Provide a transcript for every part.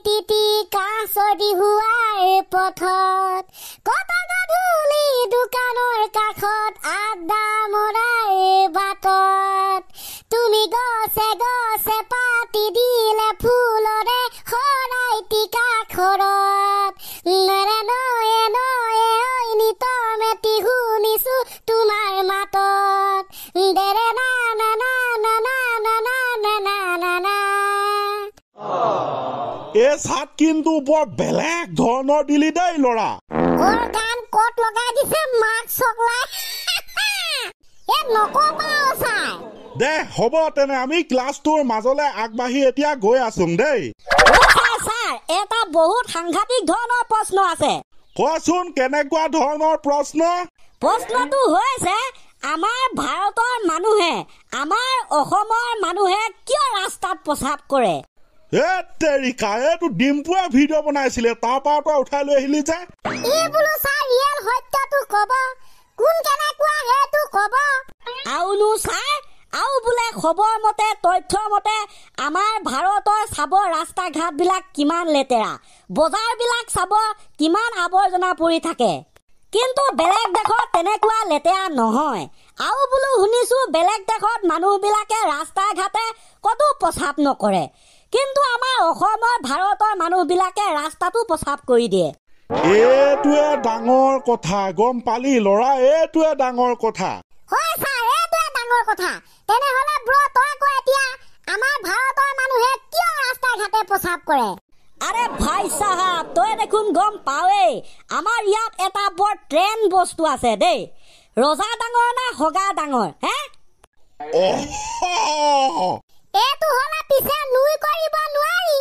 তিতি কাছদি হোৱাৰ পথত কত গধূলি দোকানৰ কাষত আড্ডা মৰাৰ বাটত তুমি গছে গছে পাতি দিলে ফুলৰে সৰাই টিকা খৰত নৰে নয়ে নয়ে ঐ নিতমেতি শুনিছো তোমাৰ মাতত দেৰে না না না না না না না না না না। এই ছাত কিন্তু বৰ বেলেগ ধৰণৰ দিলি দেই ল'ৰা। ওৰ গান ক'ত লগাই দিছে মাক চকলাই এ নকবা চাই দে হ'ব তেনে আমি ক্লাছটোৰ মাজলৈ আগবাঢ়ি এতিয়া গৈ আছোং দেই। ছাৰ এটা বহুত সাংঘাতিক ধৰণৰ প্ৰশ্ন আছে। কোৱাচোন কেনেকুৱা ধৰণৰ প্ৰশ্ন? প্ৰশ্নটো হৈছে আমাৰ ভাৰতৰ মানুহে আমাৰ অসমৰ মানুহে কিয় ৰাস্তাত প্ৰস্ৰাৱ কৰে? এ তেৰিকা এইটো ডিম্পুৱে ভিডিঅ' বনাইছিলে তাৰ পৰা তই উঠাই লৈ আহিলি যে। এই বোলো ছাৰ ৰিয়েল সত্যটো ক'ব কোন কেনেকুৱা সেইটো ক'ব। আউনো ছাৰ আউ বোলে খবৰ মতে তথ্য মতে আমাৰ ভাৰতৰ চাব ৰাস্তা ঘাটবিলাক কিমান লেতেৰা, বজাৰবিলাক চাব কিমান আৱৰ্জনা পৰি থাকে। কিন্তু বেলেগ দেশত তেনেকুৱা লেতেৰা নহয়। আৰু বোলো শুনিছো বেলেগ দেশত মানুহবিলাকে ৰাস্তা ঘাটে কতো প্ৰস্ৰাৱ নকৰে, কিন্তু আমাৰ অসমৰ ভাৰতৰ মানুহবিলাকে ৰাস্তাটো প্ৰস্ৰাৱ কৰি দিয়ে। এইটোৱে ডাঙৰ কথা গম পালি ল'ৰা, এইটোৱে ডাঙৰ কথা। হয় ছাৰ এইটোৱে ডাঙৰ কথা। তেনেহলে ব্ৰ তই কৈ এতিয়া আমাৰ ভাৰতৰ মানুহে কিয় ৰাস্তা ঘাটে প্ৰস্ৰাৱ কৰে? আৰে ভাই সাহাব তই দেখোন গম পাৱেই আমাৰ ইয়াত এটা বৰ ট্ৰেণ্ড বস্তু আছে দেই। ৰজা ডাঙৰ না হগা ডাঙৰ হে? এইটো হলে পিছে নুই কৰিব নোৱাৰি।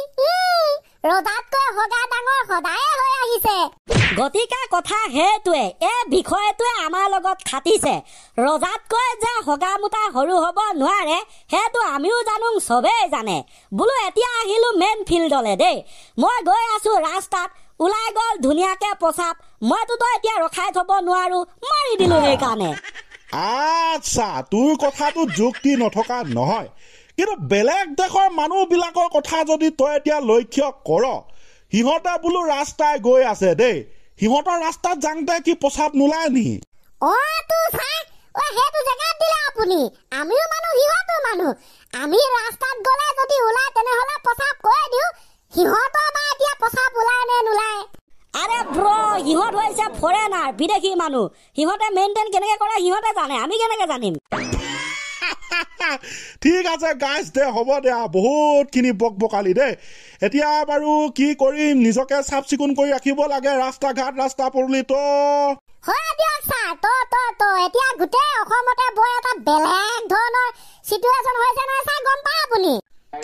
ৰজাতকৈ হগা ডাঙৰ সদায়ে হৈ আহিছে। গতিকে কথা সেইটোৱে এই বিষয়টোৱে আমাৰ লগত খাটিছে। ৰজাতকৈ যে হগা মোটা সৰু হ'ব নোৱাৰে সেইটো আমিও জানো, চবেই জানে। বোলো এতিয়া আহিলো মেইন ফিল্ডলে দেই। মই গৈ আছো ৰাস্তাত, ওলাই গ'ল ধুনীয়াকে প্ৰস্ৰাৱ। মইতো এতিয়া ৰখাই থব নোৱাৰো, মাৰি দিলো সেইকাৰণে। আচ্ছা তোৰ কথাটো যুক্তি নথকা নহয়, কিন্তু বেলেগ দেশৰ মানুহবিলাকৰ কথা যদি তই এতিয়া লক্ষ্য কৰ, সিহঁতে বোলো ৰাস্তাই গৈ আছে দেই, সিহঁতৰ ৰাস্তাত যাওঁতে কি প্ৰস্ৰাৱ নোলায় নি? সেইটো জেগাত দিলে আপুনি। আমিও মানুহ সিহঁতো মানুহ। আমি ৰাস্তাত গলে যদি ওলাই তেনেহলে প্ৰস্ৰাৱ কৰি দিওঁ। সিহঁতৰ বা এতিয়া প্ৰস্ৰাৱ ওলাই নে নোলায়? আৰে ব্ৰ সিহঁত হৈছে ফৰেনাৰ, বিদেশী মানুহ। সিহঁতে মেইনটেইন কেনেকে কৰে সিহঁতে জানে, আমি কেনেকে জানিম? ঠিক আছে গাইজ দে হ'ব দে, বহুতখিনি বকবকালি দেই। এতিয়া বাৰু কি কৰিম, নিজকে চাফ চিকুণ কৰি ৰাখিব লাগে ৰাস্তা ঘাট ৰাস্তা পদূলিতো। হয় দিয়ক ছাৰ এতিয়া গোটেই অসমতে বৰ এটা বেলেগ ধৰণৰ চিটুৱেশ্যন হৈছে নহয় ছাৰ, গম পায় আপুনি?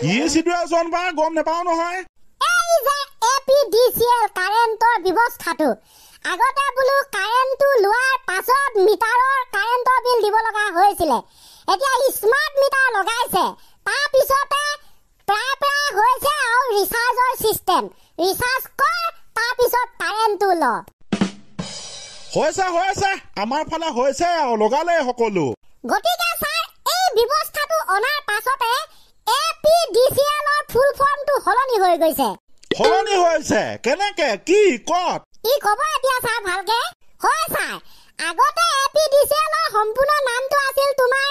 কি চিটুৱেশ্যন বা গম নাপাওঁ নহয়। এই যে APDCL কাৰেণ্টৰ ব্যৱস্থাটো আগতে বোলো কাৰেণ্টটো লোৱাৰ পাছত মিটাৰৰ কাৰেণ্টৰ বিল দিব লগা হৈছিলে। এতিয়া স্মাৰ্ট মিটাৰ লগাইছে, তাৰ পিছতে প্ৰায় হৈছে আৰু ৰিচাৰ্জৰ চিষ্টেম। ৰিচাৰ্জ কৰ তাৰ পিছত কাৰেণ্টটো ল। হৈছে আমাৰ ফালে হৈছে আৰু লগালে সকলো। গতিকে ছাৰ এই ব্যৱস্থাটো অনাৰ পাছতে APDCL ৰ ফুল ফৰ্মটো সলনি হৈ গৈছে। সলনি হৈছে কেনেকে, কি কত? ই ক'ব এতিয়া ছাৰ ভালকে। হয় ছাৰ, আগতে APDCL ৰ সম্পূৰ্ণ নামটো আছিল তোমাৰ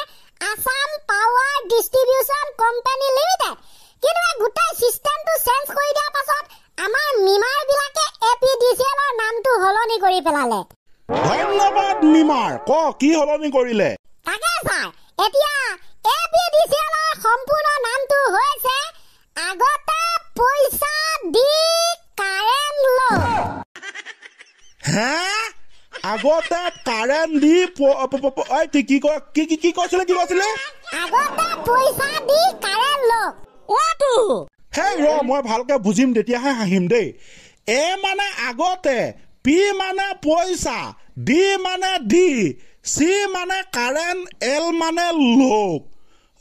Assam power distribution company limited. কিন্তু গোটেই চিষ্টেমটো চেঞ্জ কৰি দিয়াৰ পাছত আমাৰ মিমাৰ বিলাকে APDCL ৰ নামটো সলনি কৰি পেলালে। ধন্যবাদ মিমাৰ, কি সলনি কৰিলে? তাকে ছাৰ এতিয়া APDCL ৰ সম্পূৰ্ণ নামটো হৈছে আগতে পইচা দি কাৰেণ্ট ল। হে আগতে কাৰেণ্ট দি কি কৈছিলে? আগতে পইচা দি কাৰেণ্ট ল। হেই ৰ মই ভালকে বুজিম তেতিয়াহে হাঁহিম দেই। এ মানে আগতে, পি মানে পইচা, ডি মানে দি, চি মানে কাৰেণ্ট, এল মানে লোক।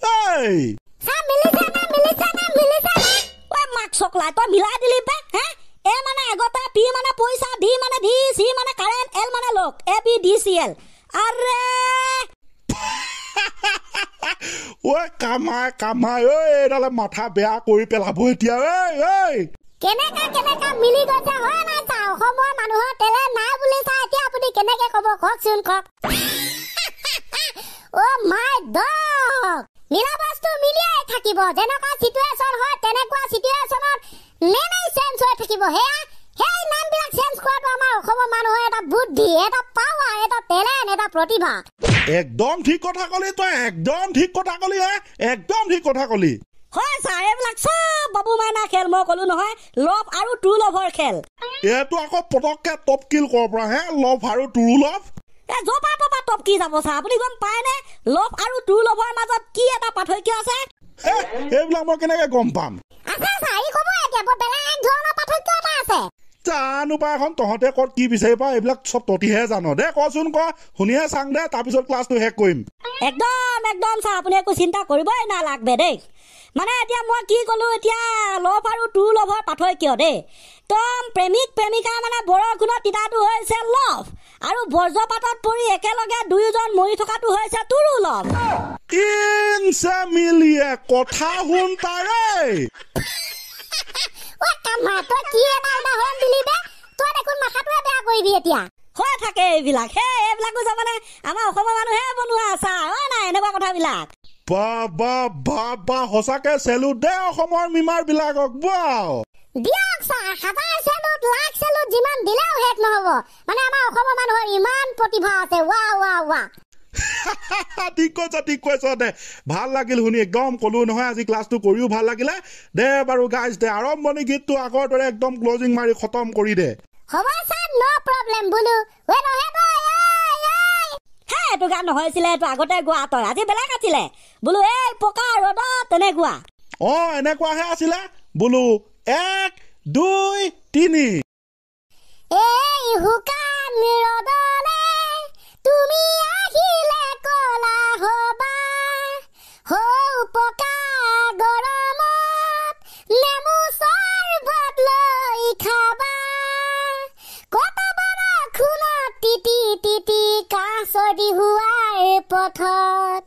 এই মাক চকলাই তই মিলাই দিলি বে। এ মানে আগতে, পি মানে পইচা, ডি মানে দি, চি মানে কাৰেণ্ট, এল মানে লোক, APDCL। আৰে কামাই ঐ এইডালে মাথা বেয়া কৰি পেলাব এতিয়া। কেনেকা মিলি গৈছে হয় নাই চা অসমৰ মানুহৰ তেলে নাই বুলি চা এতিয়া আপুনি কেনেকে ক'ব কওকচোন কওক অ মাই ডগ মিলা বস্তু মিলিয়াই থাকিব যেনেকুৱা চিটুৱেশ্যন হয় তেনেকুৱা চিটুৱেশ্যনত নেমেই চেঞ্জ হৈ থাকিব সেই নামবিলাক চেঞ্জ কৰাটো আমাৰ অসমৰ মানুহৰ এটা বুদ্ধি এটা পাৱাৰ এটা টেলেণ্ট এটা প্ৰতিভা একদম ঠিক কথা কলি তই একদম ঠিক কথা কলি একদম ঠিক কথা কলি হয় ছাৰ এইবিলাক চব বাবু মাইনা খেল মই ক'লো নহয় লভ আৰু ট্ৰু লভৰ খেল এইটো আকৌ পটককে টপ কিল কৰ পৰা লভ আৰু ট্ৰু লভ জপা টপা টপ কি যাব ছাৰ আপুনি গম পায়নে লভ আৰু ট্ৰু লভৰ মাজত কি এটা পাৰ্থক্য আছে এইবিলাক মই কেনেকে গম পাম আছে ছাৰ ই ক'ব এতিয়া বৰ বেলেগ ধৰণৰ পাৰ্থক্য এটা আছে জানো পাই এখন তহঁতে ক'ত কি বিচাৰি পা এইবিলাক চব ততিহে জানো দে কচোন ক শুনিহে চাং দে তাৰপিছত ক্লাছটো শেষ কৰিম একদম ছাৰ আপুনি একো চিন্তা কৰিবই নালাগবে দেই মানে এতিয়া মই কি ক'লো এতিয়া লভ আৰু ট্ৰু লভৰ পাৰ্থক্য দেই একদম প্ৰেমিক প্ৰেমিকা মানে বৰষুণত তিতাটো হৈছে লভ আৰু বজ্ৰপাতত পৰি একেলগে দুয়োজন মৰি থকাটো হৈছে ট্ৰু লভ ইনছে মিলিয়ে কথা শুন তাৰে ও কামা তই কি এটা উদাহৰণ দিলি বে তই দেখোন মাথাটোৱে বেয়া কৰিবি এতিয়া হৈ থাকে এইবিলাকো মানে আমাৰ অসমৰ মানুহে বনোৱা ছাৰ হয় নাই এনেকুৱা কথাবিলাক বা সঁচাকে চেলুট দে অসমৰ মিমাৰ বিলাকক বাও দিয়ক ছাৰ হাজাৰ চেলুট লাখ চেলুট যিমান দিলেও শেষ নহব মানে আমাৰ অসমৰ মানুহৰ ইমান প্ৰতিভা আছে ৱা ঠিক কৈছ দে ভাল লাগিল শুনি একদম ক'লো নহয় আজি ক্লাছটো কৰিও ভাল লাগিলে দে বাৰু গাইজ দে আৰম্ভণি গীতটো আগৰ দৰে একদম ক্লজিং মাৰি খতম কৰি দে হ'ব ছাৰ নো প্ৰব্লেম বোলো এইটো গান নহৈছিলে এইটো আগতে গোৱা তই আজি বেলেগ আছিলে বোলো এই পকা ৰ'দত তেনেকুৱা এনেকুৱাহে আছিলে বোলো 1 2 3 এই হুকান ৰ'দলে তুমি আহিলে কলা হবা হৌ পকা গৰমত নেমু চৰবত লৈ খাবা কত বৰষুণত তিতি কাছ দি হোৱাৰ পথত